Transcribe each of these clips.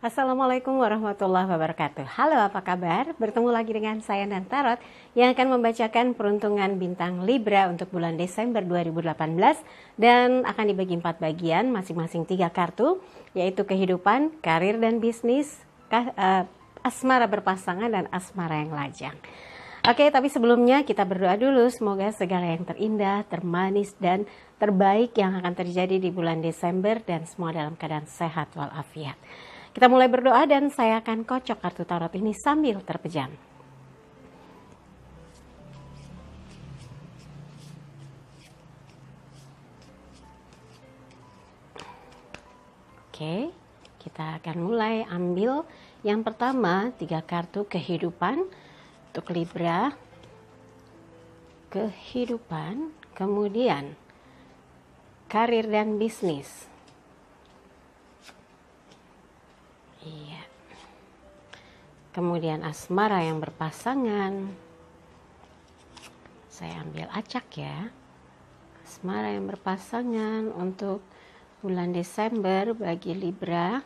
Assalamualaikum warahmatullahi wabarakatuh. Halo, apa kabar? Bertemu lagi dengan saya dan Tarot yang akan membacakan peruntungan bintang Libra untuk bulan Desember 2018 dan akan dibagi 4 bagian, masing-masing 3 kartu, yaitu kehidupan, karir dan bisnis, asmara berpasangan dan asmara yang lajang. Oke, tapi sebelumnya kita berdoa dulu, semoga segala yang terindah, termanis dan terbaik yang akan terjadi di bulan Desember dan semua dalam keadaan sehat walafiat. Kita mulai berdoa dan saya akan kocok kartu tarot ini sambil terpejam. Oke, kita akan mulai ambil yang pertama 3 kartu kehidupan untuk Libra. Kehidupan, kemudian karir dan bisnis. Iya. Kemudian asmara yang berpasangan. Saya ambil acak ya. Asmara yang berpasangan untuk bulan Desember bagi Libra.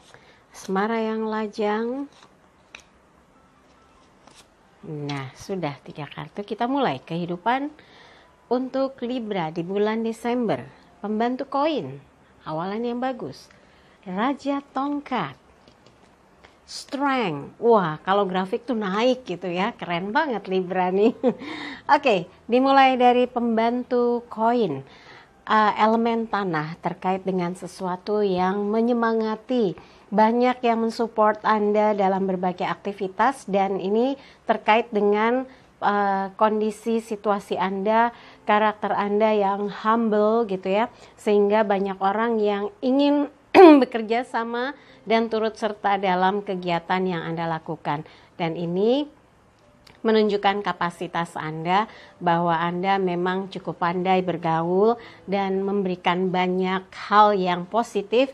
Asmara yang lajang. Nah, sudah 3 kartu. Kita mulai kehidupan untuk Libra di bulan Desember. Pembantu koin. Awalan yang bagus. Raja tongkat. Strength, wah kalau grafik tuh naik gitu ya, keren banget Libra nih. Oke, dimulai dari pembantu koin, elemen tanah terkait dengan sesuatu yang menyemangati, banyak yang mensupport Anda dalam berbagai aktivitas dan ini terkait dengan kondisi situasi Anda, karakter Anda yang humble gitu ya, sehingga banyak orang yang ingin bekerja sama dan turut serta dalam kegiatan yang Anda lakukan. Dan ini menunjukkan kapasitas Anda bahwa Anda memang cukup pandai bergaul dan memberikan banyak hal yang positif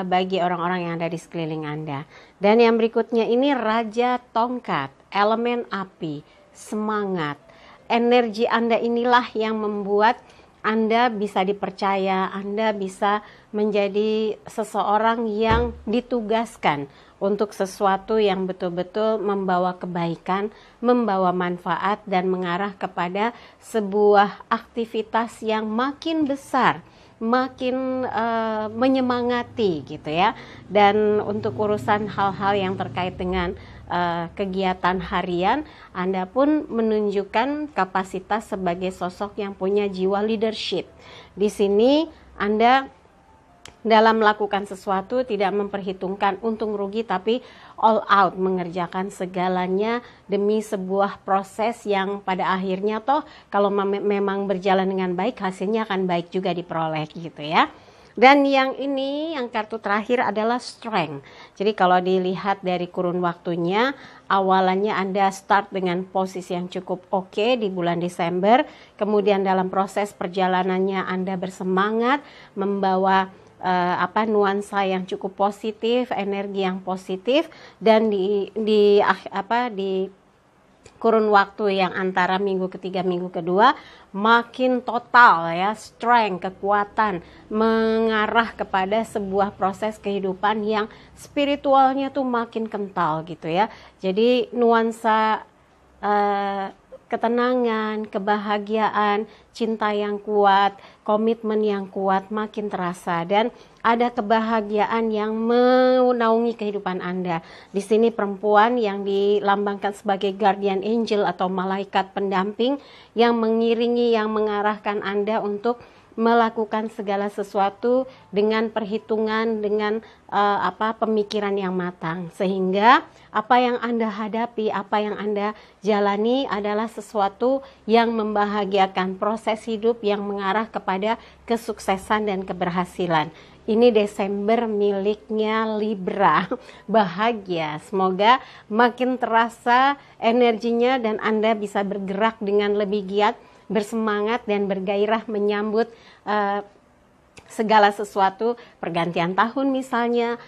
bagi orang-orang yang ada di sekeliling Anda. Dan yang berikutnya ini Raja Tongkat, elemen api, semangat. Energi Anda inilah yang membuat Anda bisa dipercaya, Anda bisa menjadi seseorang yang ditugaskan untuk sesuatu yang betul-betul membawa kebaikan, membawa manfaat dan mengarah kepada sebuah aktivitas yang makin besar, makin menyemangati gitu ya. Dan untuk urusan hal-hal yang terkait dengan kegiatan harian, Anda pun menunjukkan kapasitas sebagai sosok yang punya jiwa leadership. Di sini Anda dalam melakukan sesuatu tidak memperhitungkan untung rugi, tapi all out mengerjakan segalanya demi sebuah proses yang pada akhirnya toh kalau memang berjalan dengan baik, hasilnya akan baik juga diperoleh gitu ya. Dan yang ini, yang kartu terakhir adalah strength. Jadi kalau dilihat dari kurun waktunya, awalannya Anda start dengan posisi yang cukup oke di bulan Desember. Kemudian dalam proses perjalanannya Anda bersemangat, membawa nuansa yang cukup positif, energi yang positif. Dan di kurun waktu yang antara minggu ketiga, minggu kedua, makin total ya, strength, kekuatan, mengarah kepada sebuah proses kehidupan yang spiritualnya tuh makin kental gitu ya. Jadi nuansa ketenangan, kebahagiaan, cinta yang kuat, komitmen yang kuat makin terasa dan ada kebahagiaan yang menaungi kehidupan Anda. Di sini perempuan yang dilambangkan sebagai guardian angel atau malaikat pendamping yang mengiringi, yang mengarahkan Anda untuk melakukan segala sesuatu dengan perhitungan, dengan pemikiran yang matang, sehingga apa yang Anda hadapi, apa yang Anda jalani adalah sesuatu yang membahagiakan, proses hidup yang mengarah kepada kesuksesan dan keberhasilan. Ini Desember miliknya Libra, bahagia. Semoga makin terasa energinya dan Anda bisa bergerak dengan lebih giat, bersemangat dan bergairah menyambut segala sesuatu, pergantian tahun misalnya,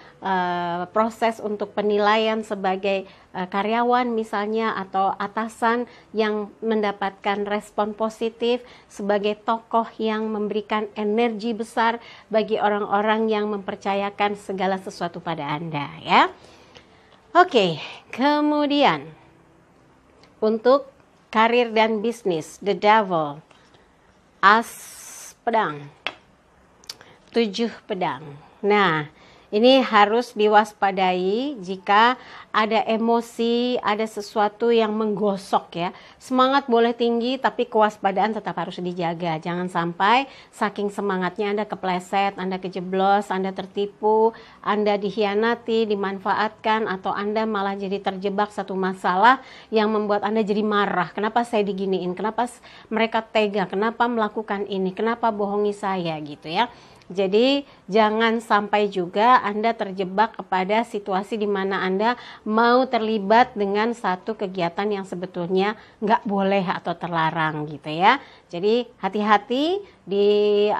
proses untuk penilaian sebagai karyawan misalnya, atau atasan yang mendapatkan respon positif, sebagai tokoh yang memberikan energi besar bagi orang-orang yang mempercayakan segala sesuatu pada Anda ya. Oke, kemudian untuk karir dan bisnis, the devil, as pedang, 7 pedang. Nah, ini harus diwaspadai jika ada emosi, ada sesuatu yang menggosok ya. Semangat boleh tinggi tapi kewaspadaan tetap harus dijaga. Jangan sampai saking semangatnya Anda kepleset, Anda kejeblos, Anda tertipu, Anda dikhianati, dimanfaatkan, atau Anda malah jadi terjebak satu masalah yang membuat Anda jadi marah. Kenapa saya diginiin? Kenapa mereka tega? Kenapa melakukan ini? Kenapa bohongi saya gitu ya. Jadi jangan sampai juga Anda terjebak kepada situasi di mana Anda mau terlibat dengan satu kegiatan yang sebetulnya nggak boleh atau terlarang gitu ya. Jadi hati-hati di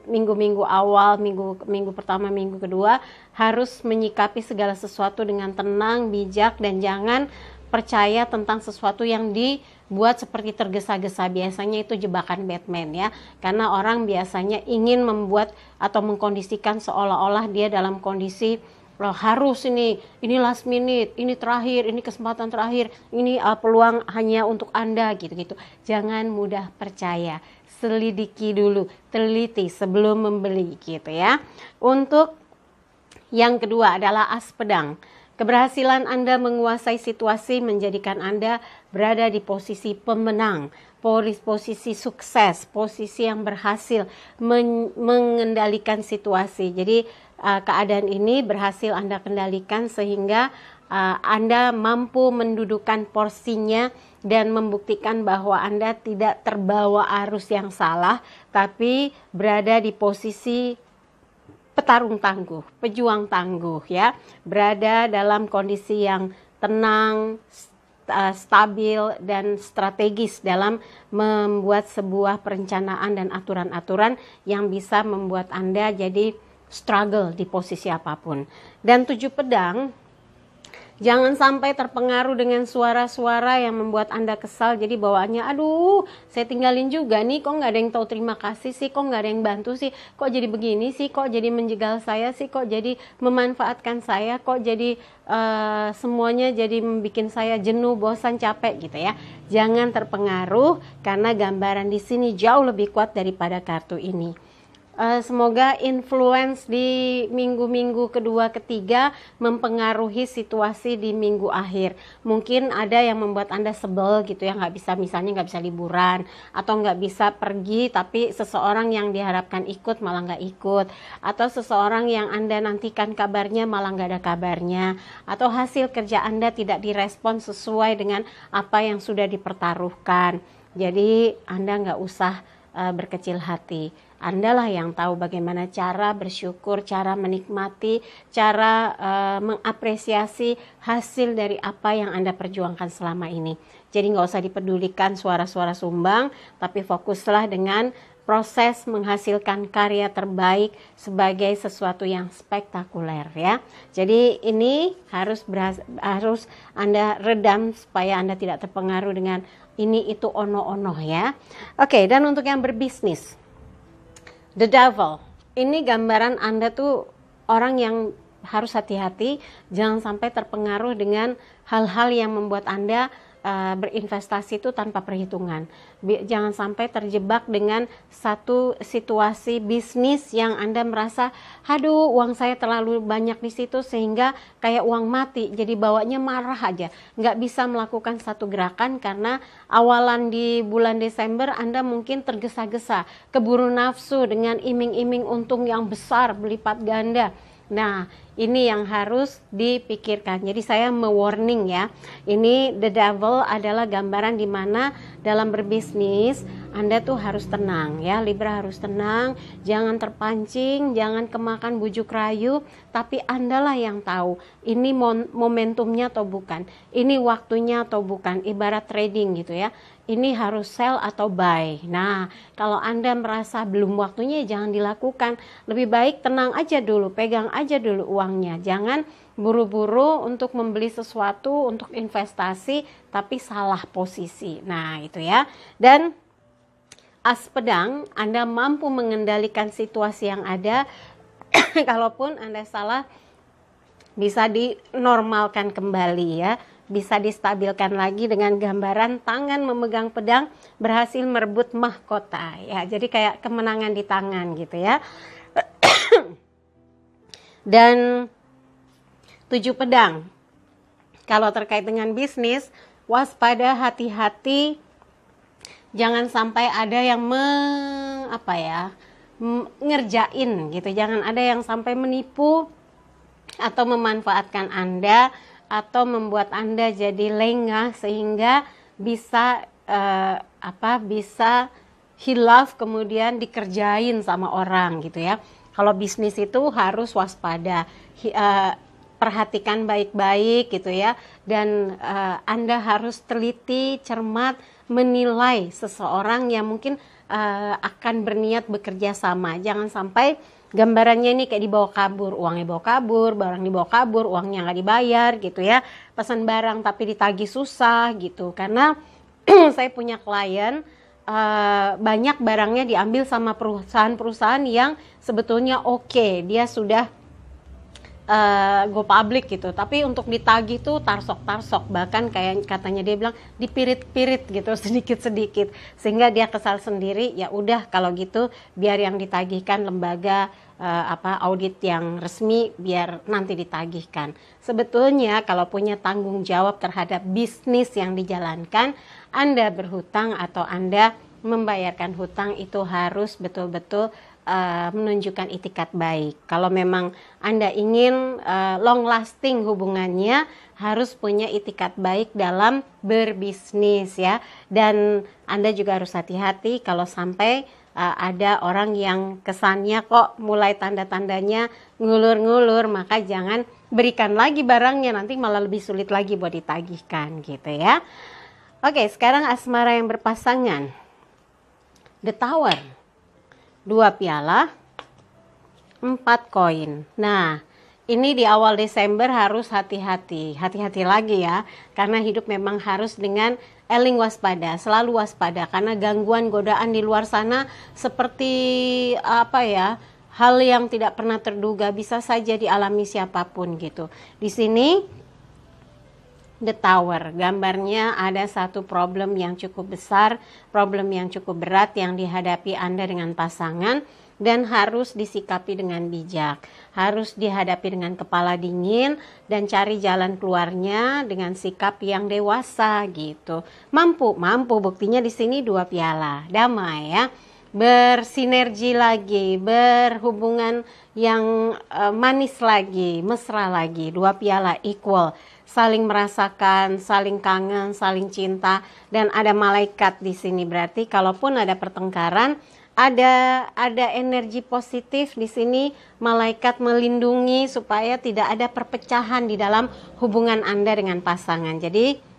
minggu-minggu awal, minggu pertama, minggu kedua harus menyikapi segala sesuatu dengan tenang, bijak, dan jangan percaya tentang sesuatu yang dibuat seperti tergesa-gesa. Biasanya itu jebakan Batman ya, karena orang biasanya ingin membuat atau mengkondisikan seolah-olah dia dalam kondisi harus ini last minute, ini terakhir, ini kesempatan terakhir, ini peluang hanya untuk Anda gitu-gitu. Jangan mudah percaya, selidiki dulu, teliti sebelum membeli gitu ya. Untuk yang kedua adalah as pedang. Keberhasilan Anda menguasai situasi menjadikan Anda berada di posisi pemenang, posisi sukses, posisi yang berhasil mengendalikan situasi. Jadi keadaan ini berhasil Anda kendalikan sehingga Anda mampu mendudukan porsinya dan membuktikan bahwa Anda tidak terbawa arus yang salah, tapi berada di posisi petarung tangguh, pejuang tangguh ya, berada dalam kondisi yang tenang, stabil dan strategis dalam membuat sebuah perencanaan dan aturan-aturan yang bisa membuat Anda jadi struggle di posisi apapun. Dan 7 pedang, jangan sampai terpengaruh dengan suara-suara yang membuat Anda kesal. Jadi bawaannya, aduh saya tinggalin juga nih, kok nggak ada yang tahu terima kasih sih, kok nggak ada yang bantu sih, kok jadi begini sih, kok jadi menjegal saya sih, kok jadi memanfaatkan saya, kok jadi semuanya jadi membuat saya jenuh, bosan, capek gitu ya. Jangan terpengaruh karena gambaran di sini jauh lebih kuat daripada kartu ini. Semoga influence di minggu-minggu kedua ketiga mempengaruhi situasi di minggu akhir. Mungkin ada yang membuat Anda sebel gitu ya, misalnya nggak bisa liburan atau nggak bisa pergi, tapi seseorang yang diharapkan ikut malah nggak ikut, atau seseorang yang Anda nantikan kabarnya malah nggak ada kabarnya, atau hasil kerja Anda tidak direspon sesuai dengan apa yang sudah dipertaruhkan. Jadi Anda nggak usah berkecil hati. Andalah yang tahu bagaimana cara bersyukur, cara menikmati, cara mengapresiasi hasil dari apa yang Anda perjuangkan selama ini. Jadi nggak usah dipedulikan suara-suara sumbang, tapi fokuslah dengan proses menghasilkan karya terbaik sebagai sesuatu yang spektakuler ya. Jadi ini harus Anda redam supaya Anda tidak terpengaruh dengan ini itu ono-ono ya. Oke, dan untuk yang berbisnis, the devil. Ini gambaran Anda tuh orang yang harus hati-hati, jangan sampai terpengaruh dengan hal-hal yang membuat Anda berinvestasi itu tanpa perhitungan. Jangan sampai terjebak dengan satu situasi bisnis yang Anda merasa, aduh uang saya terlalu banyak di situ sehingga kayak uang mati, jadi bawanya marah aja. Nggak bisa melakukan satu gerakan karena awalan di bulan Desember Anda mungkin tergesa-gesa, keburu nafsu dengan iming-iming untung yang besar, berlipat ganda. Nah, ini yang harus dipikirkan. Jadi saya me-warning ya. Ini the devil adalah gambaran di mana dalam berbisnis Anda tuh harus tenang ya. Libra harus tenang, jangan terpancing, jangan kemakan bujuk rayu, tapi Andalah yang tahu ini momentumnya atau bukan. Ini waktunya atau bukan. Ibarat trading gitu ya. Ini harus sell atau buy. Nah, kalau Anda merasa belum waktunya, jangan dilakukan. Lebih baik tenang aja dulu, pegang aja dulu uangnya. Jangan buru-buru untuk membeli sesuatu, untuk investasi, tapi salah posisi. Nah, itu ya. Dan as pedang, Anda mampu mengendalikan situasi yang ada. Kalaupun Anda salah bisa dinormalkan kembali ya, bisa distabilkan lagi dengan gambaran tangan memegang pedang berhasil merebut mahkota ya. Jadi kayak kemenangan di tangan gitu ya. Dan 7 pedang. Kalau terkait dengan bisnis, waspada, hati-hati, jangan sampai ada yang ngerjain gitu. Jangan ada yang sampai menipu atau memanfaatkan Anda atau membuat Anda jadi lengah sehingga bisa bisa hilaf kemudian dikerjain sama orang gitu ya. Kalau bisnis itu harus waspada, perhatikan baik-baik gitu ya, dan Anda harus teliti, cermat menilai seseorang yang mungkin akan berniat bekerja sama. Jangan sampai gambarannya ini kayak dibawa kabur, uangnya bawa kabur, barang dibawa kabur, uangnya nggak dibayar gitu ya. Pesan barang tapi ditagih susah gitu. Karena saya punya klien, banyak barangnya diambil sama perusahaan-perusahaan yang sebetulnya oke, dia sudah go public gitu, tapi untuk ditagih tuh tarsok-tarsok, bahkan kayak katanya dia bilang dipirit-pirit gitu sedikit-sedikit, sehingga dia kesal sendiri. Ya udah kalau gitu biar yang ditagihkan lembaga audit yang resmi, biar nanti ditagihkan. Sebetulnya kalau punya tanggung jawab terhadap bisnis yang dijalankan, Anda berhutang atau Anda membayarkan hutang itu harus betul-betul menunjukkan itikat baik. Kalau memang Anda ingin long lasting hubungannya, harus punya itikat baik dalam berbisnis ya. Dan Anda juga harus hati-hati kalau sampai ada orang yang kesannya kok mulai tanda-tandanya ngulur-ngulur, maka jangan berikan lagi barangnya, nanti malah lebih sulit lagi buat ditagihkan gitu ya. Oke, sekarang asmara yang berpasangan. The Tower, 2 piala, 4 koin. Nah, ini di awal Desember harus hati-hati lagi ya, karena hidup memang harus dengan eling waspada, selalu waspada, karena gangguan godaan di luar sana seperti hal yang tidak pernah terduga bisa saja dialami siapapun gitu. Di sini The Tower, gambarnya ada satu problem yang cukup besar, problem yang cukup berat yang dihadapi Anda dengan pasangan, dan harus disikapi dengan bijak, harus dihadapi dengan kepala dingin dan cari jalan keluarnya dengan sikap yang dewasa gitu. Mampu, buktinya di sini 2 piala, damai ya, bersinergi lagi, berhubungan yang manis lagi, mesra lagi, 2 piala equal. Saling merasakan, saling kangen, saling cinta, dan ada malaikat di sini. Berarti kalaupun ada pertengkaran, ada energi positif di sini. Malaikat melindungi supaya tidak ada perpecahan di dalam hubungan Anda dengan pasangan. Jadi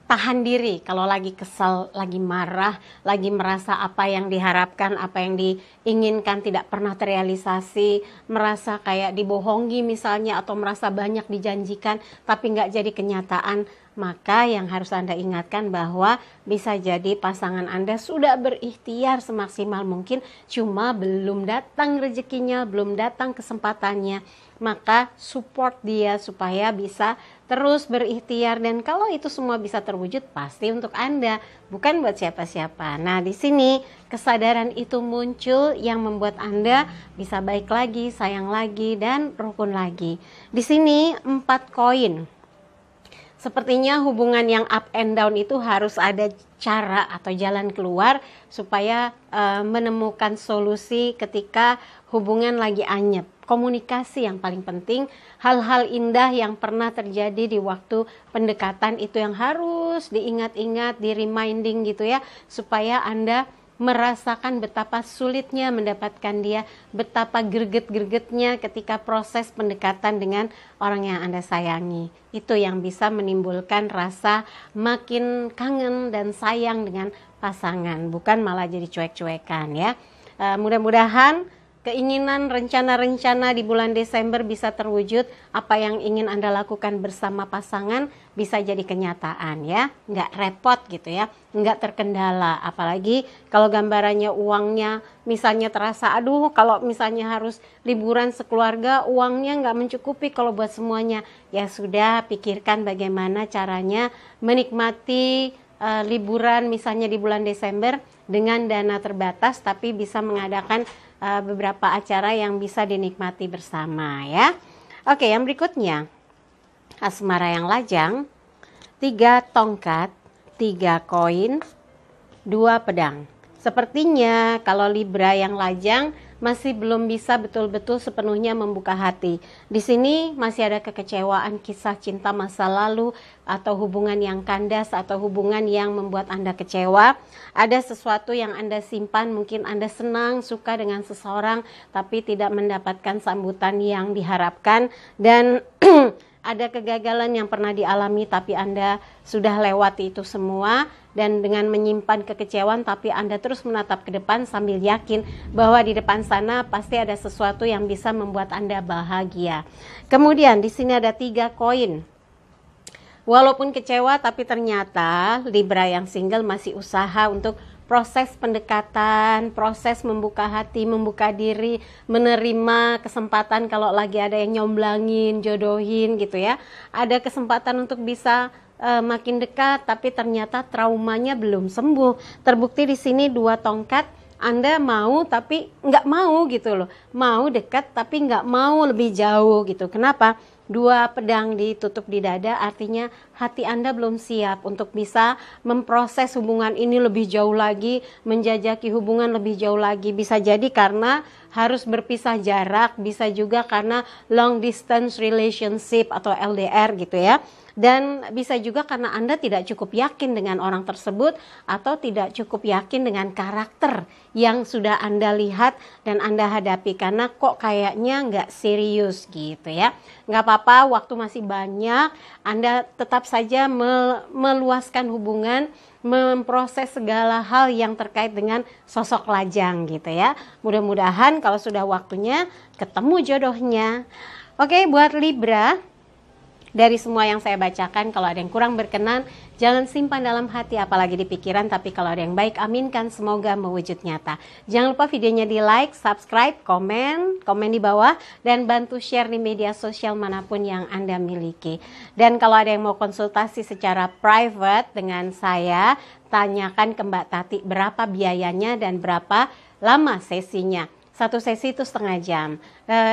tahan diri kalau lagi kesal, lagi marah, lagi merasa apa yang diharapkan, apa yang diinginkan tidak pernah terrealisasi, merasa kayak dibohongi misalnya, atau merasa banyak dijanjikan tapi nggak jadi kenyataan. Maka yang harus Anda ingatkan bahwa bisa jadi pasangan Anda sudah berikhtiar semaksimal mungkin, cuma belum datang rezekinya, belum datang kesempatannya. Maka support dia supaya bisa terus berikhtiar, dan kalau itu semua bisa terwujud pasti untuk Anda, bukan buat siapa-siapa. Nah, di sini kesadaran itu muncul yang membuat Anda bisa baik lagi, sayang lagi, dan rukun lagi. Di sini 4 koin. Sepertinya hubungan yang up and down itu harus ada cara atau jalan keluar supaya menemukan solusi ketika hubungan lagi anyep. Komunikasi yang paling penting, hal-hal indah yang pernah terjadi di waktu pendekatan itu yang harus diingat-ingat, di reminding gitu ya, supaya Anda merasakan betapa sulitnya mendapatkan dia, betapa greget-gregetnya ketika proses pendekatan dengan orang yang Anda sayangi. Itu yang bisa menimbulkan rasa makin kangen dan sayang dengan pasangan, bukan malah jadi cuek-cuekan ya. Mudah-mudahan keinginan, rencana-rencana di bulan Desember bisa terwujud. Apa yang ingin Anda lakukan bersama pasangan bisa jadi kenyataan ya. Nggak repot gitu ya, nggak terkendala. Apalagi kalau gambarannya uangnya misalnya terasa, aduh kalau misalnya harus liburan sekeluarga, uangnya nggak mencukupi kalau buat semuanya. Ya sudah, pikirkan bagaimana caranya menikmati liburan misalnya di bulan Desember dengan dana terbatas, tapi bisa mengadakan beberapa acara yang bisa dinikmati bersama ya. Oke, yang berikutnya asmara yang lajang, 3 tongkat, 3 koin, 2 pedang. Sepertinya kalau Libra yang lajang masih belum bisa betul-betul sepenuhnya membuka hati. Di sini masih ada kekecewaan kisah cinta masa lalu atau hubungan yang kandas atau hubungan yang membuat Anda kecewa. Ada sesuatu yang Anda simpan, mungkin Anda senang, suka dengan seseorang tapi tidak mendapatkan sambutan yang diharapkan, dan ada kegagalan yang pernah dialami tapi Anda sudah lewati itu semua, dan dengan menyimpan kekecewaan tapi Anda terus menatap ke depan sambil yakin bahwa di depan sana pasti ada sesuatu yang bisa membuat Anda bahagia. Kemudian di sini ada 3 koin. Walaupun kecewa tapi ternyata Libra yang single masih usaha untuk proses pendekatan, proses membuka hati, membuka diri, menerima kesempatan kalau lagi ada yang nyomblangin, jodohin gitu ya. Ada kesempatan untuk bisa makin dekat, tapi ternyata traumanya belum sembuh. Terbukti di sini 2 tongkat, Anda mau tapi nggak mau gitu loh. Mau dekat tapi nggak mau lebih jauh gitu. Kenapa? 2 pedang ditutup di dada, artinya hati Anda belum siap untuk bisa memproses hubungan ini lebih jauh lagi, menjajaki hubungan lebih jauh lagi. Bisa jadi karena harus berpisah jarak, bisa juga karena long distance relationship atau LDR gitu ya. Dan bisa juga karena Anda tidak cukup yakin dengan orang tersebut atau tidak cukup yakin dengan karakter yang sudah Anda lihat dan Anda hadapi, karena kok kayaknya nggak serius gitu ya. Nggak apa-apa, waktu masih banyak, Anda tetap saja meluaskan hubungan, memproses segala hal yang terkait dengan sosok lajang gitu ya. Mudah-mudahan kalau sudah waktunya ketemu jodohnya. Oke, buat Libra, dari semua yang saya bacakan, kalau ada yang kurang berkenan, jangan simpan dalam hati apalagi di pikiran, tapi kalau ada yang baik, aminkan, semoga mewujud nyata. Jangan lupa videonya di like, subscribe, komen di bawah, dan bantu share di media sosial manapun yang Anda miliki. Dan kalau ada yang mau konsultasi secara private dengan saya, tanyakan ke Mbak Tati berapa biayanya dan berapa lama sesinya. 1 sesi itu setengah jam.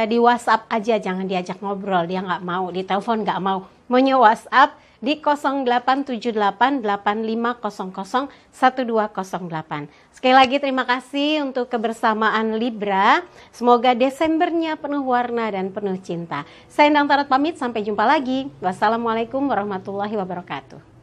Di WhatsApp aja, jangan diajak ngobrol, dia nggak mau. Di telepon nggak mau. Maunya WhatsApp di 087885001208. Sekali lagi terima kasih untuk kebersamaan Libra. Semoga Desembernya penuh warna dan penuh cinta. Saya Endang Tarot pamit, sampai jumpa lagi. Wassalamualaikum warahmatullahi wabarakatuh.